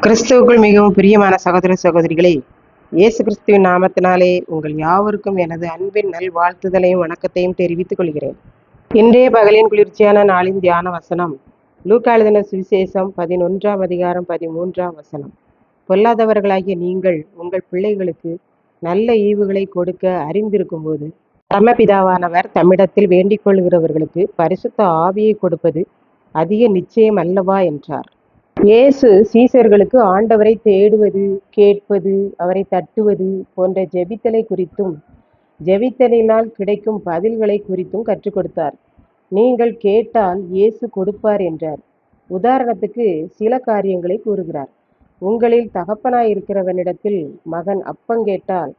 கிறிஸ்துவுக்குள் மிகவும் பிரியமான சகோதர சகோதரிகளே, இயேசு கிறிஸ்துவின் நாமத்தினாலே உங்கள் யாவருக்கும் எனது அன்பின் நல் வாழ்த்துதலையும் வணக்கத்தையும் தெரிவித்துக் கொள்கிறேன். இன்றைய பகலின் குளிர்ச்சியான நாளின் தியான வசனம் லூக்கா எழுதின சுவிசேஷம் 11ஆம் அதிகாரம் 13ஆம் வசனம். பொல்லாதவர்களாகிய நீங்கள் உங்கள் பிள்ளைகளுக்கு நல்ல ஈவுகளை கொடுக்க அறிந்திருக்கும் போது பரமபிதாவானவர் தம்மிடத்தில் வேண்டிக் கொள்கிறவர்களுக்கு பரிசுத்த ஆவியை கொடுப்பது அதிக நிச்சயம் அல்லவா என்றார். இயேசு சீசர்களுக்கு ஆண்டவரை தேடுவது, கேட்பது, அவரை தட்டுவது போன்ற ஜெபித்தலை குறித்தும் ஜெபித்தலினால் கிடைக்கும் பதில்களை குறித்தும் கற்றுக் கொடுத்தார். நீங்கள் கேட்டால் இயேசு கொடுப்பார் என்றார். உதாரணத்துக்கு சில காரியங்களை கூறுகிறார். உங்களில் தகப்பனாய் இருக்கிறவனிடத்தில் மகன் அப்பங்கேட்டால்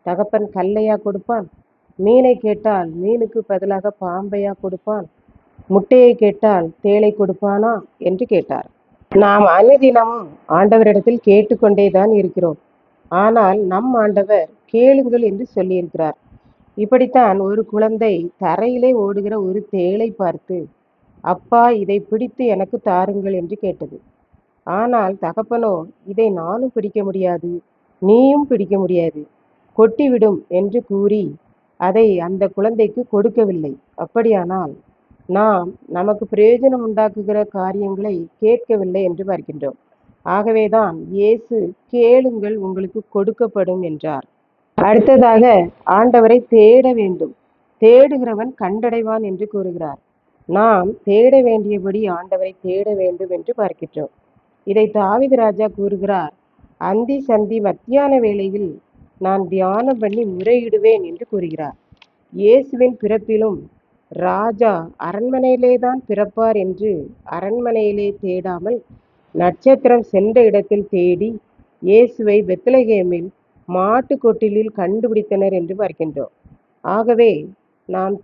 தகப்பன் கல்லையா கொடுப்பான்? மீனை கேட்டால் மீனுக்கு பதிலாக பாம்பையா கொடுப்பான்? முட்டையை கேட்டால் தேளை கொடுப்பானா என்று கேட்டார். நாம் அனுதினமும் ஆண்டவரிடத்தில் கேட்டுக்கொண்டேதான் இருக்கிறோம். ஆனால் நம் ஆண்டவர் கேளுங்கள் என்று சொல்லியிருக்கிறார். இப்படித்தான் ஒரு குழந்தை தரையிலே ஓடுகிற ஒரு தேளை பார்த்து, அப்பா இதை பிடித்து எனக்கு தாருங்கள் என்று கேட்டது. ஆனால் தகப்பனோ, இதை நானும் பிடிக்க முடியாது, நீயும் பிடிக்க முடியாது, கொட்டிவிடும் என்று கூறி அதை அந்த குழந்தைக்கு கொடுக்கவில்லை. அப்படியானால் நாம் நமக்கு பிரயோஜனம் உண்டாக்குகிற காரியங்களை கேட்கவில்லை என்று பார்க்கின்றோம். ஆகவேதான் இயேசு கேளுங்கள் உங்களுக்கு கொடுக்கப்படும் என்றார். அடுத்ததாக ஆண்டவரை தேட வேண்டும், தேடுகிறவன் கண்டடைவான் என்று கூறுகிறார். நாம் தேட வேண்டியபடி ஆண்டவரை தேட வேண்டும் என்று பார்க்கின்றோம். இதை தாவீது ராஜா கூறுகிறார். அந்தி சந்தி மத்தியான வேளையில் நான் தியானம் பண்ணி முறையிடுவேன் என்று கூறுகிறார். இயேசுவின் பிறப்பிலும் ராஜா அரண்மனையிலே தான் பிறப்பார் என்று அரண்மனையிலே தேடாமல் நட்சத்திரம் சென்ற இடத்தில் தேடி இயேசுவை பெத்லகேமில் மாட்டு கொட்டிலில் கண்டுபிடித்தனர் என்று பார்க்கின்றோம். ஆகவே நாம்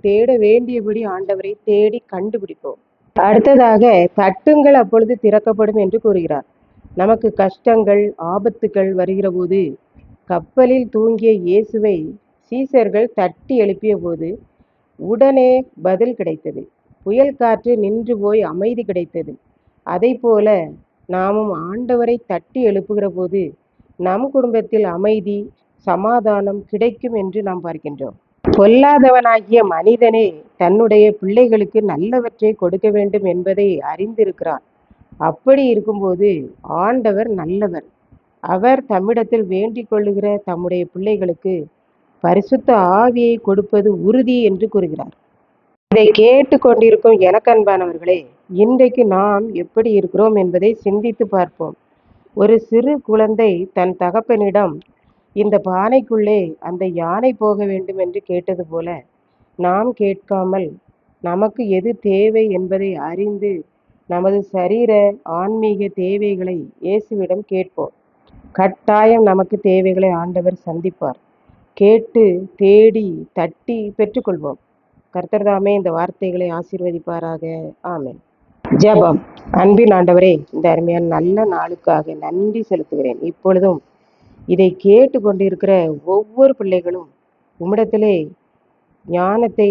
தேட வேண்டியபடி ஆண்டவரை தேடி கண்டுபிடிப்போம். அடுத்ததாக தட்டுங்கள் அப்பொழுது திறக்கப்படும் என்று கூறுகிறார். நமக்கு கஷ்டங்கள் ஆபத்துக்கள் வருகிற போது கப்பலில் தூங்கிய இயேசுவை சீசர்கள் தட்டி எழுப்பிய போது உடனே பதில் கிடைத்தது. புயல் காற்று நின்று போய் அமைதி கிடைத்தது. அதை போல நாமும் ஆண்டவரை தட்டி எழுப்புகிற போது நம் குடும்பத்தில் அமைதி சமாதானம் கிடைக்கும் என்று நாம் பார்க்கின்றோம். பொல்லாதவனாகிய மனிதனே தன்னுடைய பிள்ளைகளுக்கு நல்லவற்றை கொடுக்க வேண்டும் என்பதை அறிந்திருக்கிறான். அப்படி இருக்கும்போது ஆண்டவர் நல்லவர். அவர் தம்மிடத்தில் வேண்டிக் கொள்ளுகிற தம்முடைய பிள்ளைகளுக்கு பரிசுத்த ஆவியை கொடுப்பது உறுதி என்று கூறுகிறார். இதை கேட்டு கொண்டிருக்கும் எனக்கு அன்பானவர்களே, இன்றைக்கு நாம் எப்படி இருக்கிறோம் என்பதை சிந்தித்து பார்ப்போம். ஒரு சிறு குழந்தை தன் தகப்பனிடம் இந்த பானைக்குள்ளே அந்த யானை போக வேண்டும் என்று கேட்டது போல நாம் கேட்காமல் நமக்கு எது தேவை என்பதை அறிந்து நமது சரீர ஆன்மீக தேவைகளை இயேசுவிடம் கேட்போம். கட்டாயம் நமக்கு தேவைகளை ஆண்டவர் சந்திப்பார். கேட்டு தேடி தட்டி பெற்றுக்கொள்வோம். கர்த்தர் தாமே இந்த வார்த்தைகளை ஆசீர்வதிப்பாராக. ஆமென். ஜெபம். அன்பின் ஆண்டவரே, இந்த அருமையான நல்ல நாளுக்காக நன்றி செலுத்துகிறேன். இப்பொழுதும் இதை கேட்டு கொண்டிருக்கிற ஒவ்வொரு பிள்ளைகளும் உம்மிடத்திலே ஞானத்தை,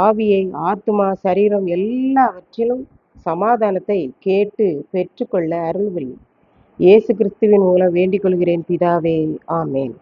ஆவியை, ஆத்துமா, சரீரம் எல்லாவற்றிலும் சமாதானத்தை கேட்டு பெற்றுக்கொள்ள அருள்வில் இயேசு கிறிஸ்துவின் மூலம் வேண்டிக் கொள்கிறேன் பிதாவே. ஆமேன்.